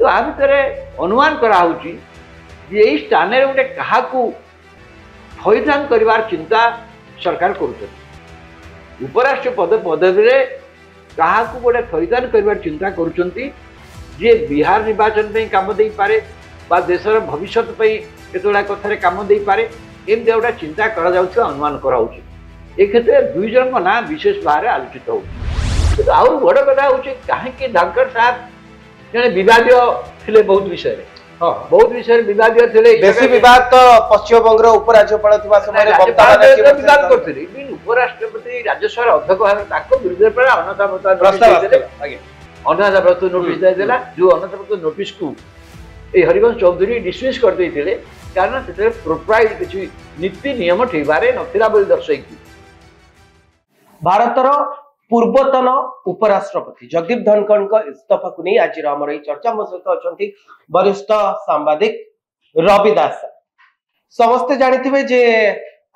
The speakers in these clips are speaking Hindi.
किंतु आ भितर अनुमान कराऊँगी यही स्थान में गोटे क्या थईथान कर चिंता सरकार कर उपराष्ट्र पदवी क्या गोटे थईथान कर चिंता कर बिहार निर्वाचन में काम दे पारे बा देशर भविष्य केतोड़ा कथार काम दे पारे एमती गोटे चिंता अनुमान कराऊँ ए क्षेत्र में दुई जन ना विशेष भाव में आलोचित हो बड़ कथा हूँ कहीं धनखड़ साहब जड़े विवाद थे बहुत विषय बहुत विषय विवाद थे बेसी विवाद तो पश्चिम बंग उपराज्यपाल विवाद करते उपराष्ट्रपति राज्यसभा अध्यक्ष विरुद्ध अनाथा प्रस्तुत नोटिस देला जो अनाथा प्रस्तुत नोटिस को हरिवंश चौधरी डिसमिस करते कारण से प्रोप्राइट किसी नीति नियम ठेबारे नथिला बोली दर्शाई भारतर पूर्वतन उपराष्ट्रपति जगदीप धनखड़ इस्तीफा को नहीं आज आम चर्चा मो सहित अच्छा वरिष्ठ सांबादिक रवि दास समस्ते जानी जे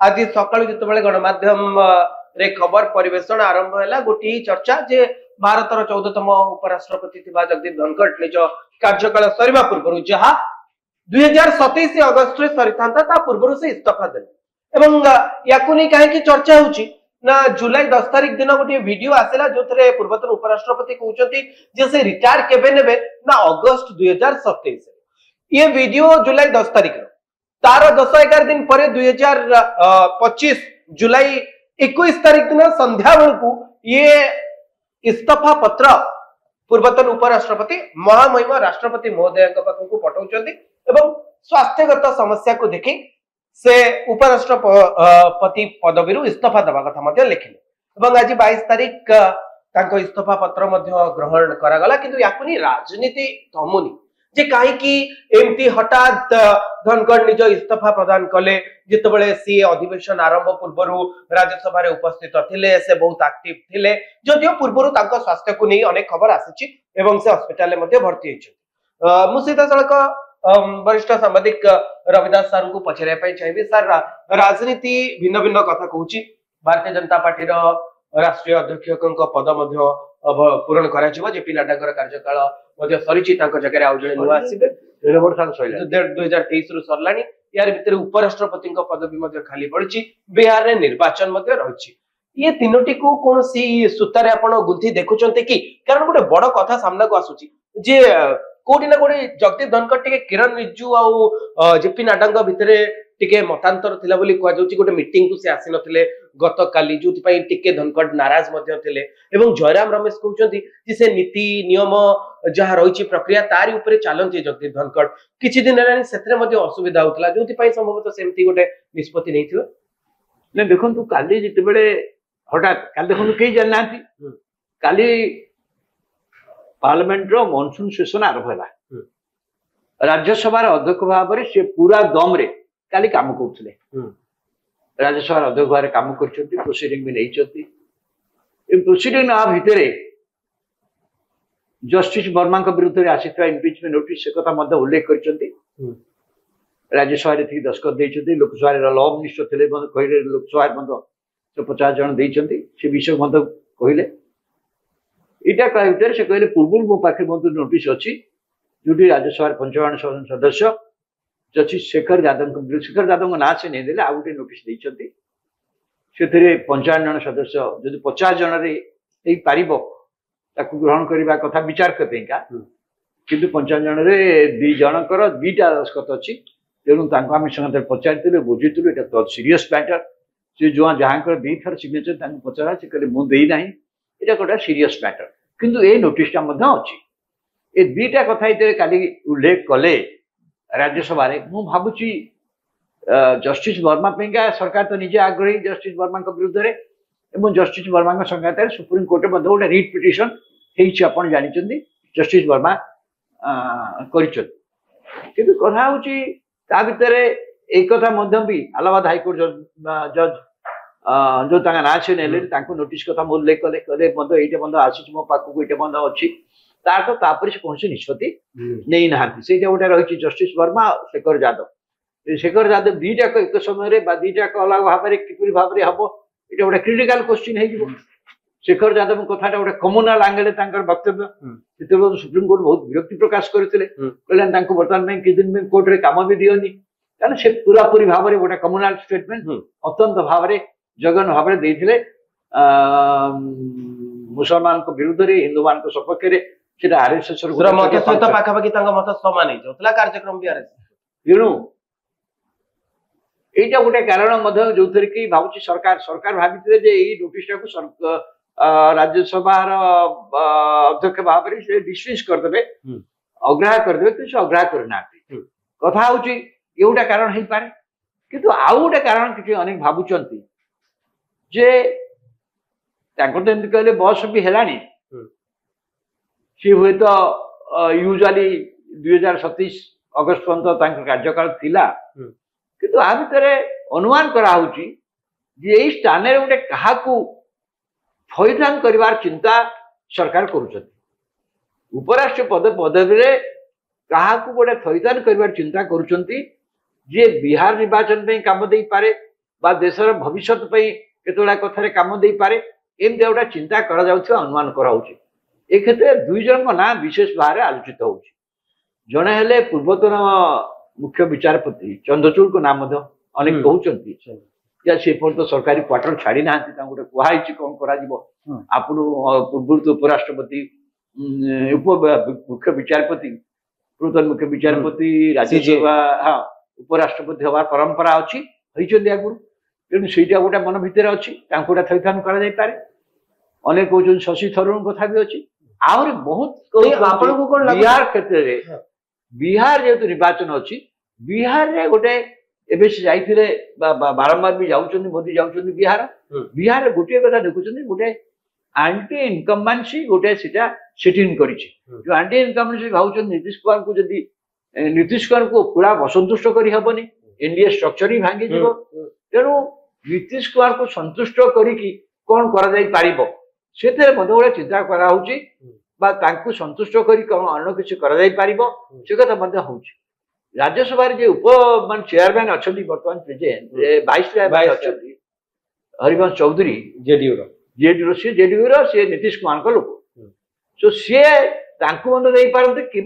आज सका जो गणमाध्यम रे खबर परिवेषण आरंभ है गोटे चर्चा जे भारतर 14तम उपराष्ट्रपति जगदीप धनखड़ निज कार्यकाल सरीवा पूर्व जहाँ 2027 अगस्त सरी था पूर्व से इस्तीफा देले या कहीं चर्चा होची ना जुलाई 10 तारिख दिन गोटे वीडियो आसला जो पूर्वतन उपराष्ट्रपति कहते से रिटायर केबे नेबे ना अगस्त 2027 ये वीडियो जुलाई 10 तारिख तार 10-11 दिन पर 2025 जुलाई 21 तारिख दिन संध्या बेलू ये इस्तीफा पत्र पूर्वतन उपराष्ट्रपति महामहिम राष्ट्रपति महोदय पाखक पठाउछन्ती स्वास्थ्यगत समस्या को देखी से उपराष्ट्रपति पदवी इस्तीफा देवा कथा लिखिले आज 22 तारिख इस्तीफा पत्र ग्रहण करागला किंतु या राजनीति थमुनी जे कहीं एमती हठात धनखड़ निज इस्तीफा प्रदान कले जितेबाला सी अधिवेशन आरंभ पूर्व राज्यसभा उपस्थित थिले से बहुत एक्टिव थिले जदियो पूर्व स्वास्थ्य को नहीं अनेक खबर आसी से हस्पिटाल भर्ती होती मु सीधा सड़क वरिष्ठ सांबादिक रविदास सार को पचारे चाहिए सर राजनीति भिन्न भिन्न कथा कहूँ भारतीय जनता पार्टी राष्ट्रीय अध्यक्ष पद पूरण कर जेपी नड्डा कार्यकाल सरी जगह आउ जड़े नुआ आसवे 2023 रु सरला यार भितर उपराष्ट्रपति पदवी खाली पड़ी बिहार में निर्वाचन रही ये तीनोटी को कौन सी सूतारे आपण गुंथी देखुचंते कि कारण गोटे बड़ कथा सामना को आसुची जे कोटी ना कोटी जगदीप धनखड़ टिके किरण रिजिजू आ जेपी नड्डा भितर टिके मतांतर थिला बोली कह जाउची गोटे मीटिंग को से आसी नथिले गत काली जोति पई टिके धनखड़ नाराज मध्ये थिले एवं जयराम रमेश कहउचंती जे से नीति नियम जहा रहिची प्रक्रिया तारी ऊपर चलंती जगदीप धनखड़ किछि दिन हेलानी सेतरे मध्ये असुविधा होतला जोति पई संभवतः सेमती गोटे निष्पत्ति नैथिबो ने देखंतु काली जिते बेले हठात काली देखंतु केही जान नांती काली पार्लियामेंट रो मॉनसून सेशन आरंभ होला राज्यसभा अध्यक्ष भाव में से पूरा दम रे काली काम करथिले राज्यसभा अध्यक्ष भाव काम करछंती प्रोसीडिंग भी नैचंती ए प्रोसीडिंग आ भितरे जस्टिस वर्मा के विरुद्ध रे आसीथवा इम्पीचमेंट नोटिस से कथा मध्ये उल्लेख करछंती राज्यसभा रे थी दस्खत देइछंती लोकसभा रे लॉ मिनिस्टर थिले कहिले लोकसभा मध्ये 50 जन देइछंती से विषय मध्ये कहिले इटा कहते से कहले पूर्व मो पाखे मधु नोटिस अच्छी जो राज्यसभा 55 सदस्य जस्टिस शेखर यादव ना से नहीं देले आ गोटे नोटिस देइछंती से 55 जन सदस्य जदि 50 जन रे पारिबो ताकू ग्रहण करबा कथा विचार करतेका किंतु 55 जन रे 2 जनकर 2टा दस्खत अच्छी तेणु तांको आम संगे पचारिथिलु बुझिथिलु एटा तो सीरियस मैटर से जो जहाँकर 2 थर सिग्नेचर तांको पचारा से कहले मु देई नाही एटा गोटे सीरियस मैटर किंतु ए नोटिसटा अच्छी ए 2टा कथा इतरे काली उल्लेख कले राज्यसभा मु भावुची जस्टिस वर्मा पेंगा सरकार तो निजे आग्रही जस्टिस वर्मा विरुद्ध में जस्टिस वर्मा संगात सुप्रीम कोर्ट में गोटे रिट पिटिशन होती जानी जस्टिस वर्मा किंतु कथा हूँ ता भितर एक कथा भी इलाहाबाद हाईकोर्ट जज जो ना से ने नोटिस कथा उल्लेख कले कहले ये आसी मो पाखक ये अच्छी तार तो तापर से कौन निष्पत्ति नहीं ना से गोटे रही जस्टिस वर्मा शेखर यादव दीटाक एक समय 2टाक अलग भाव में किपरि भाव में हम ये गोटे क्रिटिकल क्वेश्चन शेखर यादव कथा गोटे कम्युनाल आंगल वक्तव्य से सुप्रीमकोर्ट बहुत विरक्ति प्रकाश करते बर्तमान किसी दिन कोर्ट में कम भी दियोनी कारण से पूरा पूरी भाव में गोटे कम्युनाल स्टेटमेंट अत्यंत भाव में जगन भाव में देते मुसलमान विरुद्ध रे हिंदू मान सपक्ष में आरएसएस मत सहित पाखापाखि मत समान हो कार्यक्रम भी तेणु यहीटा गोटे कारण जो कि भावी सरकार सरकार भावी नोटिस राज्यसभा अध्यक्ष भाव में डिसमिस करदे अग्राह्य करदे कि अग्राह्य करना कथा हूँ ये गोटे कारण हो पारे किंतु आउ गोटे कारण किसी अनेक भावुंट जे तो कहले बस भी है सी हूँ तो यूजुअली 2027 अगस्त पर्यंत कार्यकाल थिला किंतु आ भितर अनुमान कराऊँच यही स्थान में गोटे क्या थईथान कर चिंता सरकार करुँच उपराष्ट्र पदवी क्या गोटे थईथान कर चिंता करुँच जी बिहार निर्वाचन पे काम दे पारे बा देशर भविष्य केतोड़ा कथार काम दे पारे एमती गोटे चिंता करा अनुमान कराऊँच ए क्षेत्र में दुई जन ना विशेष भाव में आलोचित हो जड़े हेले पूर्वतन मुख्य विचारपति चंद्रचूड़ को नाम अनेक कहते से पर्यटन सरकारी क्वार्टर छाड़ी ना गोटे कहुई कौन कर पूर्व तो उपराष्ट्रपति मुख्य विचारपति पूर्वतन मुख्य विचारपति राज्यसभा हाँ उपराष्ट्रपति हमार परंपरा अच्छी आगुरी तेणु सहीटा गोटे मन भितर अच्छी गोटे थईथान कर अनेक कहते शशि थरूर कथा भी अच्छी आहरी बहुत बिहार क्षेत्र में बिहार जेहेतु निर्वाचन अच्छी बिहार रे गोटे एबे से जाइथिले बारंबार भी जाउछन मोदी जाउछन बिहार बिहार गोटे कथा देखुछन गोटे एंटी इनकम्बेंसी गोटे सेटा सेटिंग करिछि जो एंटी इनकम्बेंसी भाउछन नीतीश कुमार को जदी नीतीश कुमार को पूरा असंतुष्ट करि हबनी एनडीए स्ट्रक्चर ही भांगी जीवो तेणु नीतीश कुमार को संतुष्ट करिकि कोन करा जाई पारिबो सेते मधोळे चिंता करा होउछि बा तांकु संतुष्ट करी कोन अन्य किछि करा जाई पारिबो से कथा मध्य होउछि राज्यसभा जे उप मान चेयरमैन अच्छा बर्तमान प्रेजेंट वाइस चेयरमैन अच्छा हरिवंश चौधरी जेडीयू से नीतीश कुमार लोक सो सी दे पारते कि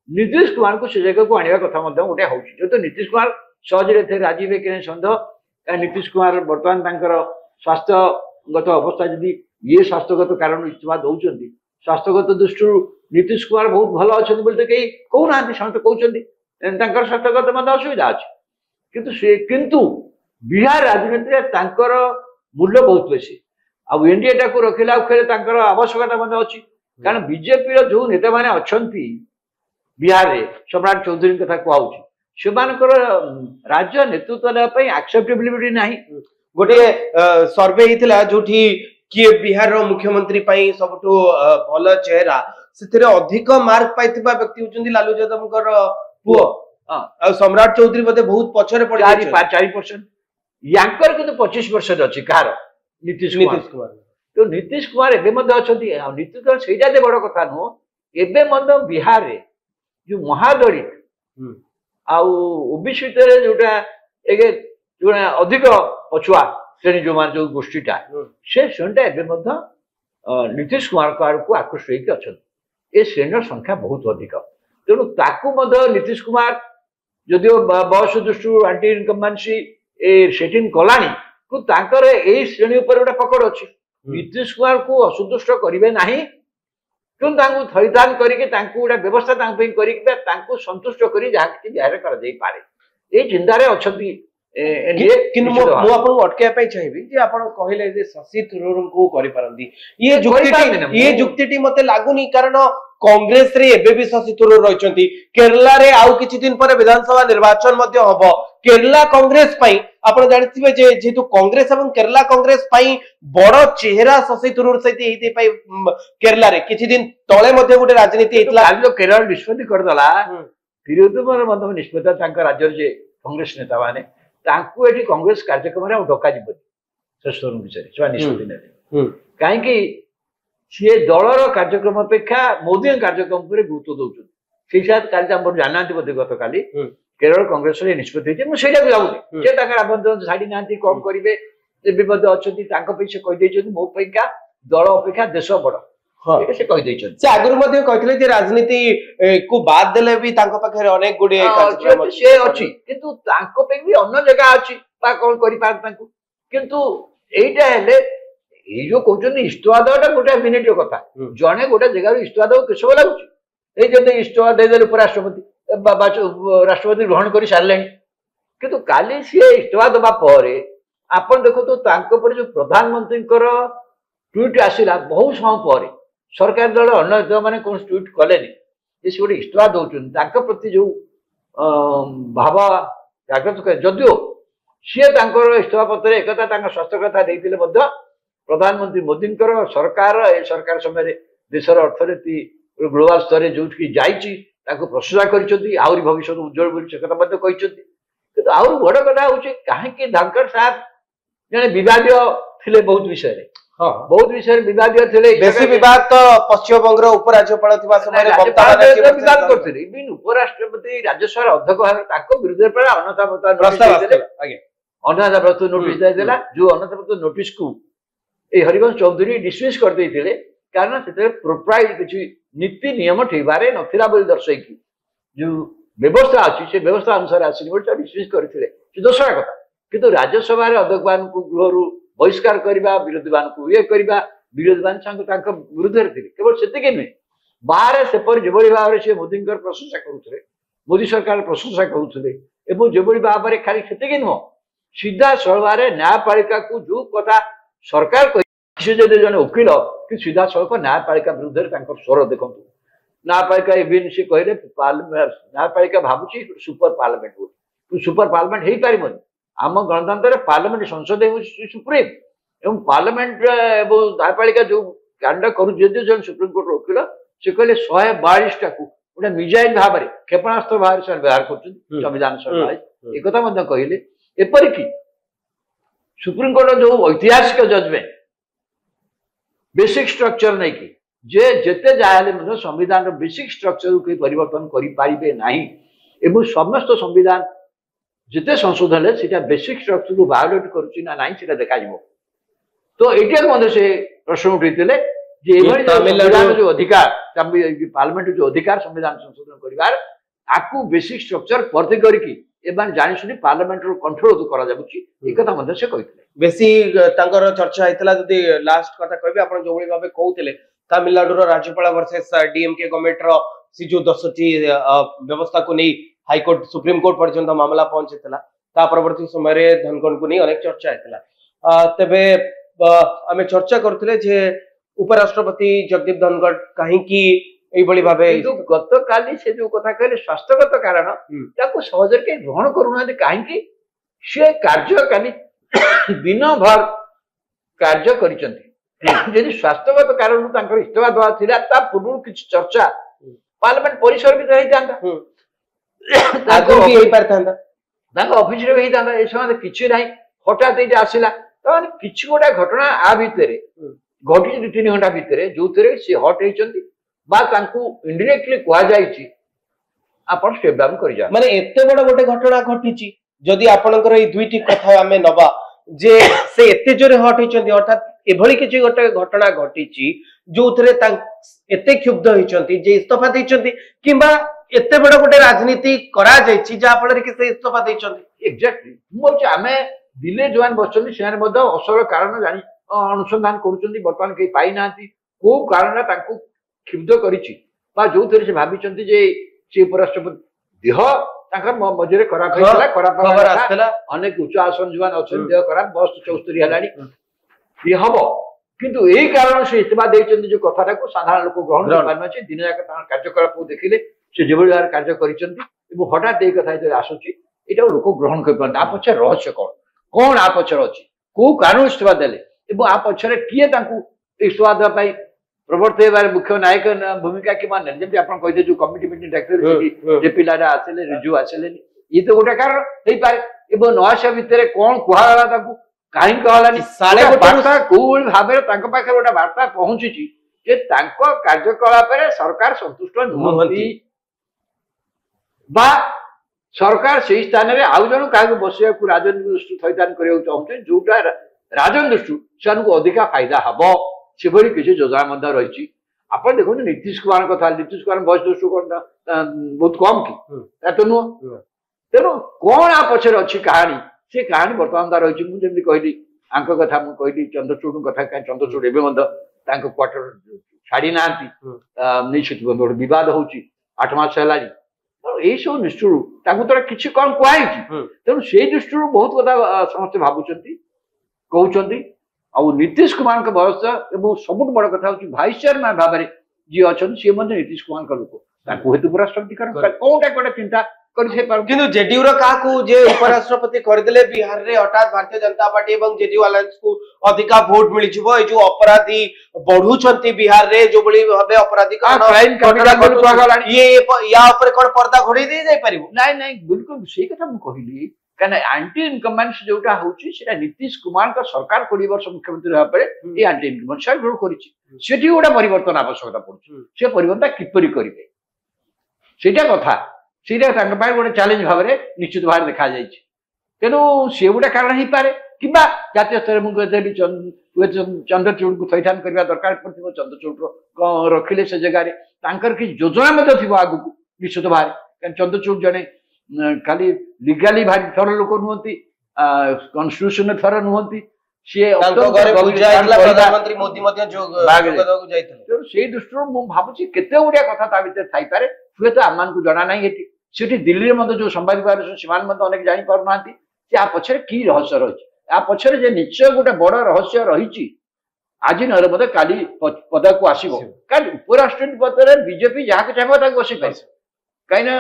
नीतीश कुमार को से जगह को आने कथा गोटे हो तो नीतीश कुमार सहजरे थे राजी हे कि सन्देह नीतीश कुमार बर्तमान स्वास्थ्यगत अवस्था जदि ये स्वास्थ्यगत कारण इस्तीफा दौरान स्वास्थ्यगत दृष्टि नीतीश कुमार बहुत भल अच्छा बोलते कहीं कहूना समस्त कहते स्वास्थ्यगत असुविधा अच्छी किंतु बिहार राजनीति मूल्य बहुत बेसी आउ एनडीए टाक रखिला आवश्यकता अच्छी कारण बीजेपी जो नेता मैंने अच्छा बिहार में सम्राट चौधरी कथा कहूँ से राज्य नेतृत्व नापी एक्सेप्टेबिलिटी ना गोटे सर्वे होता जो किए बिहार मुख्यमंत्री सबुठ भल चेहरा से अधिक मार्क पाई व्यक्ति होती लालू यादव पुओ सम्राट चौधरी बोधे बहुत पछरे पड़ 4% यांकर किंतु 25% अच्छी कहार नीतीश कुमार तो नीतीश कुमार एवं अच्छा नीतीश कुमार सहीटा बड़ कथा नुह एवं बिहार रे जो महादलित आबीसी जोटा जो अधिक पछुआ श्रेणी जो गोष्ठीटा से श्रेणीटा नीतीश कुमार को आकृष्ट होकर अच्छा ये श्रेणी संख्या बहुत अधिक तेणु ताकू नीतीश कुमार जदिव बयस दृष्टि एंटी इनकम्बेंसी सेटिंग कलानी यही श्रेणी उपर गोटे पकड़ अच्छी नीतीश कुमार को असंतुष्ट करेंगे ना क्यों थईथान करके गोटे व्यवस्था कर संतुष्ट कर बिहार कर चिंतार अच्छा अटकैया चाहिए कहले शशि थरूर को ये जुक्ति मत लगुनि कारण कांग्रेस रे एबे भी शशि थरूर रहिसंती केरला रे आउ किछि दिन पर विधानसभा निर्वाचन मध्ये हबो केरला कांग्रेस पई आपण जानिथिबे जे जेतु कांग्रेस एवं केरला कांग्रेस पई बड़ चेहरा शशि थरूर सहित हेते पई केरला रे किछि दिन तळे मध्ये गोटे राजनीति हेतला जो केरल निष्पत्ति करदला तिरुवनंतपुरम मध्ये निष्पत्ति तांका राज्य जे कांग्रेस नेता माने तांकु एठी कांग्रेस कार्यक्रम रे डका जिबो शशि थरूर विषय से निष्पत्ति ने काहे कि सी दलर कार्यक्रम अपेक्षा मोदी कार्यक्रम पर गुरुत्व दौरान जाना बोधे गत काली केरल कांग्रेस निष्पत्ति मुझे जाऊँगी छाड़ी ना कौन करेंगे अच्छा से कहते मोपा दल अपेक्षा देश बड़ हाँ ये से कहि दैछन से आगुरी मध्ये कहथिले जे राजनीति को बाद देले भी तांको पाखे अनेक गुडी कार्यक्रम से अछि किंतु तांको पे भी अन्य जगह अछि बा कोन करि पार तांको किंतु एइटा हेले ए जो कहउछन इस्तवा देटा गोटे मिनिट कथा जने गोटे जगह इस्तवा दो केसो लागुछि ए जते इस्तवा दे देले उपराष्ट्रपति राष्ट्रपति ग्रहण कर सारे किंतु काली सी इस्तवा दबा पर आपण देखो तो तांको पर जो प्रधानमंत्री ट्वीट आसिला बहुत समय पर सरकार दल अन्य मैंने कौन ट्वीट कलेनि से गोटे इस्तवा दौरान तांको प्रति जो भाव जागृत कर जदियो सी इस्तवा पत्र एक स्वास्थ्य कथा देते प्रधानमंत्री मोदी सरकार ए सरकार समय देशर अर्थनीति ग्लोबल स्तर जो ताको प्रशंसा करिसेंती आउरी भविष्य उज्जवल बोली से कथा मध्ये कहिसेंती किंतु आउर बड़ कथा होचे काहे कि धनखड़ साहब जने विवादीय थिले बहुत विषय रे हां बहुत विषय विवादीय थिले बेसी विवाद तो पश्चिम बंग रो उपराज्यपाल थिबा समय वक्ता विवाद करथिले बिन उपराष्ट्रपति राज्यसभा अध्यक्ष भाबे ताको विरुद्ध पर अनता प्रस्ताव आगे अनता प्रस्ताव नोटिस देला जो अनता प्रस्ताव नोटिस को ए हरिवंश चौधरी डिसमिस कर देथिले कारण से प्रोप्राइट किसी नीति नियम ठेबारे नथिला बोली दर्शैकी जो व्यवस्था अच्छी से व्यवस्था अनुसार आसनी बोली डिसमिस करथिले से दोसरा कथा किंतु राज्यसभा रे अध्यक्ष मान को गृहरु बहिष्कार करबा विरोधी मान को ये करबा विरोधी मान संग तांको विरुद्ध रे थिले केवल सेतिके नै बाहर से पर जेबोली भाव से मोदी प्रशंसा करूथले मोदी सरकार प्रशंसा करूथले एवं जेबोली भाव रे खाली सेतिके नो सीधा सलवारे न्यायपालिका को जो कथा सरकार जन वकिल कि सीधा सड़क न्यायपालिका विरुद्ध स्वर देखु न्यायपालिका इवन सी कहले न्यायपालिका भावुची सुपर पार्लियामेंट सुपर पार्लियामेंट हो पार आम गणतंत्र पार्लियामेंट संसद सुप्रीम एवं पार्लियामेंट न्यायपालिका जो कांड कर सुप्रीम कोर्ट वकिल से कहले 142 टाक गोटे मिजाइल भाव में क्षेपणास्त्र भाव से व्यवहार कर संविधान सभा एक कहले एपरिक सुप्रीम कोर्ट जो ऐतिहासिक जजमेंट बेसिक स्ट्रक्चर नहीं कि जे जेते जाहे संविधान बेसिक स्ट्रक्चर को परिवर्तन करें ना समस्त संविधान जिते संशोधन है बेसिक स्ट्रक्चर को वायोलेट करा देखा तो ये से प्रश्न उठे संविधान जो अधिकार पार्लियामेंट जो अधिकार संविधान संशोधन कर बेसिक स्ट्रक्चर भर्ती करके जानी शुणी पार्लियामेंट कंट्रोल करा से कहते बेसी तांकर चर्चा हैतला जदी लास्ट कथा कहबे आपण जो भली भाबे कहउतले तमिलनाडु रो राज्यपाल वर्सेस डीएमके गवर्नमेंट रो सी जो 10टी व्यवस्था को नै हाई कोर्ट सुप्रीम कोर्ट पर्यंत मामला पहुंचेतला ता परवर्ती समय रे धनखड़ को नै अनेक चर्चा हैतला तबे आमे चर्चा करथले जे उपराष्ट्रपति जगदीप धनखड़ काहे कि एई भली भाबे गत काली से जो कथा कहले स्वास्थ्यगत कारण ताको सहज के ग्रहण करूना काहे कि से कार्य काली दिन भर कार्य करी स्वास्थ्यगत कारण इस्तीफा दवा पूर्व किसी चर्चा पार्लियामेंट परिसर भी ऑफिस किसी ना हठात ये आसला कि गोटे घटना आ भितर घटी 2-3 घंटा भितर जो सी हट होती इनडायरेक्टली कहुई आप स्टेप डाउन कर माने एते बड़ गोटे घटना घटी जदि आपनकर ए दुईटी कथा आमे नबा जे से एते जोरे हट होइचंती अर्थात एभली किछि गोटे घटना घटिछि जोथरे एते क्षुब्ध होइचंती जे इस्तीफा दैचंती किबा एते बड़ गोटे राजनीति करा जायछि जा फल रे कि से इस्तीफा दैचंती एग्जैक्टली मोच आमे दिल्ली जवान बसचंती सेने मध्य असर कारण जानि अनुसंधान करूचंती वर्तमान के पाई नांती को कारण तांको क्षुब्ध करिछि बा जोथरे से भाबिचंती जे से उपराष्ट्रपति देह मझे खराब खबर आसला अनेक उच्च आसन जो अच्छे देह खराब बस 74 हेलानी ये हम किंतु यही कारण से इस्तीफा देइचंती जो कथाटा को साधारण लोक ग्रहण कर पारना छै दिन जाक तार कार्यकलाप को देखिले से जेबोली भार कार्य करिसंती एबो हठात ए कथा जे आसुची एटा लोक ग्रहण कर पारना आ पछे रहस्य कोन आ पछे अछि को कारण इस्तीफा देले एबो आ पछे किए तांकू इस्तीफा दे पाई प्रवर्ते बारे मुख्य नायक भूमिका कि मान जब आप कहते जो कमिटी मीटिंग डाक्टर जे पिलाडा आसले रिजु आसले ये तो गोटे कारण नहीं पारे एबो नआशा भितर कोन कुहाला ताकू काहे कहलानी साले वार्ता कोल भाबे तांको पाखे गोटे वार्ता पहुंची जे तांको कार्यकलाप रे सरकार संतुष्ट नहंती बा सरकार से स्थान रे आउ जण काहे बसिया को राजनीतिक दृष्टि थैतान करियो चाहते जोटा राजनीतिक दृष्टि से अधिका फायदा हबो सेभଳି किसी योजना रही आप देखो नीतीश कुमार कथा नीतीश कुमार बयस दृष्टि बहुत कम कि तो नुह तेणु कौन आ पचर अच्छी कहानी से कहानी बर्तमान रही मुझे कहली आंक कथा मुझे कहली चंद्रचूड़ कथा कहीं चंद्रचूड़ एवं क्वार्टर छाड़ी ना नहीं गोटे बद हो 8 मास है यही सब दृष्टि तो किसी कम कहुई तेणु से दृष्टि बहुत कथा समस्त भावुंट कहते नीतीश कुमार बयस और सब बड़ कथा हूँ भाइस चेयरमैन भाव में जी अच्छा सी नीतीश कुमार लोक हेतु उपराष्ट्रपति कौटा गोटे चिंता किंतु जेडीयू जे उपराष्ट्रपति करदेले बिहार रे हठात भारतीय जनता पार्टी एवं जेडीयू अलायंस को अधिका वोट मिली जो जो अपराधी बढ़ुचंती बिहार रे जो बड़ी भाबे अपराधी ये या ऊपर कोन पर्दा घोड़ी दे जाय परिबो नहीं नहीं बिल्कुल सही कथा मु कहली कने एंटी इनकम्बेंस जोटा होची सेटा नीतीश कुमार का सरकार 20 वर्ष मुख्यमंत्री रहा परे ये एंटी इनकम्बेंस विरोध करिछि सेठी गोटा परिवर्तन आवश्यकता पड़छि से परिवर्तन किपरि करिवे सेटा कथा सीधा गोटे चैलेंज भाव में निश्चित भाव देखा तेणु सी गोटे कारण हो पाए कि जातीय स्तर में चंद्रचूड़ को थैथान करने दरकार पड़ो चंद्रचूड़ रखिले से जगह कि योजना थी आगु निश्चित भाव कहीं चंद्रचूड़ जड़े खाली लीगाली भारी थर लोक नुहति कन्स्टिट्यूशन थर नुहति प्रधानमंत्री मोदी से दृष्टि मुझे केते गुड़िया कथा थी हुए तो आम को जना ना से दिल्ली में जो संवादिक अनेक जापर ना पछरे कि रहस्य रही पछरे जे निश्चय गोटे बड़ रहस्य रही आज न काली पद को आसो कारण उपराष्ट्रपति पद बीजेपी जहाँ चाहिए बस पाए कहीं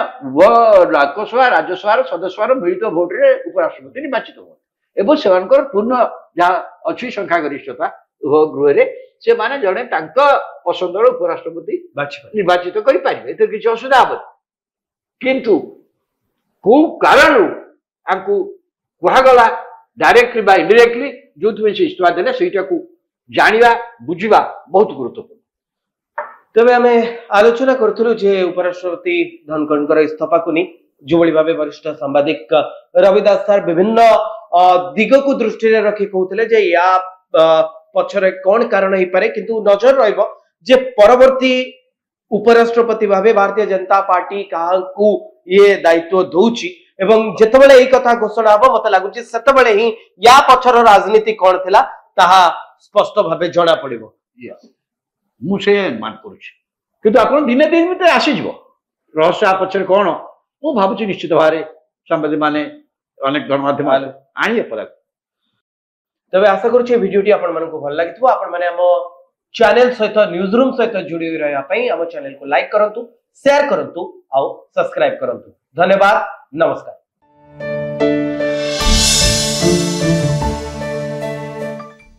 लोकसभा राज्यसभा सदस्य मिलित भोटे उपराष्ट्रपति निर्वाचित हो से पूर्ण जहाँ अच्छी संख्यागरिष्ठता गृह से माने जड़े पसंद उपराष्ट्रपति निर्वाचित करें किसी असुविधा हम किंतु कौ कारण कहगला डायरेक्टली बा इनडायरेक्टली जो से इस्तीफा देने सहीटा को जानिबा बुझिबा बहुत गुरुत्वपूर्ण तबे आमे आलोचना करथुलु जे उपराष्ट्रपति धनखड़कर इस्तीफा को नहीं जो बड़ी भाव वरिष्ठ सांबादिक रविदास सर विभिन्न दिग को दृष्टि रखी कहते जे या पछरे कौन कारण हो पारे किंतु नजर रहिबो जे परवर्ती उपराष्ट्रपति भावे भारतीय जनता पार्टी काहाकू ये दायित्व दौची एवं जेतेबेले एई कथा घोषणा हबो मते लागुची सेतेबेले ही या पछर राजनीति कौन थिला ताहा स्पष्ट भावे जना पड़िबो मु से मान करूची किंतु आपण दिने दिन भीतर आसी जिवो रहस्य पछर कौन मु भाबुची निश्चित भारे संवादी माने अनेक गणमाध्यम आनिए पदा तबे आशा करूची वीडियोटी आपण मानको भल लागिथबो आपण माने हम चैनल सहित न्यूज रूम सहित जुड़ी रहा आम चैनल को लाइक करंतु शेयर करंतु और सब्सक्राइब करंतु धन्यवाद नमस्कार।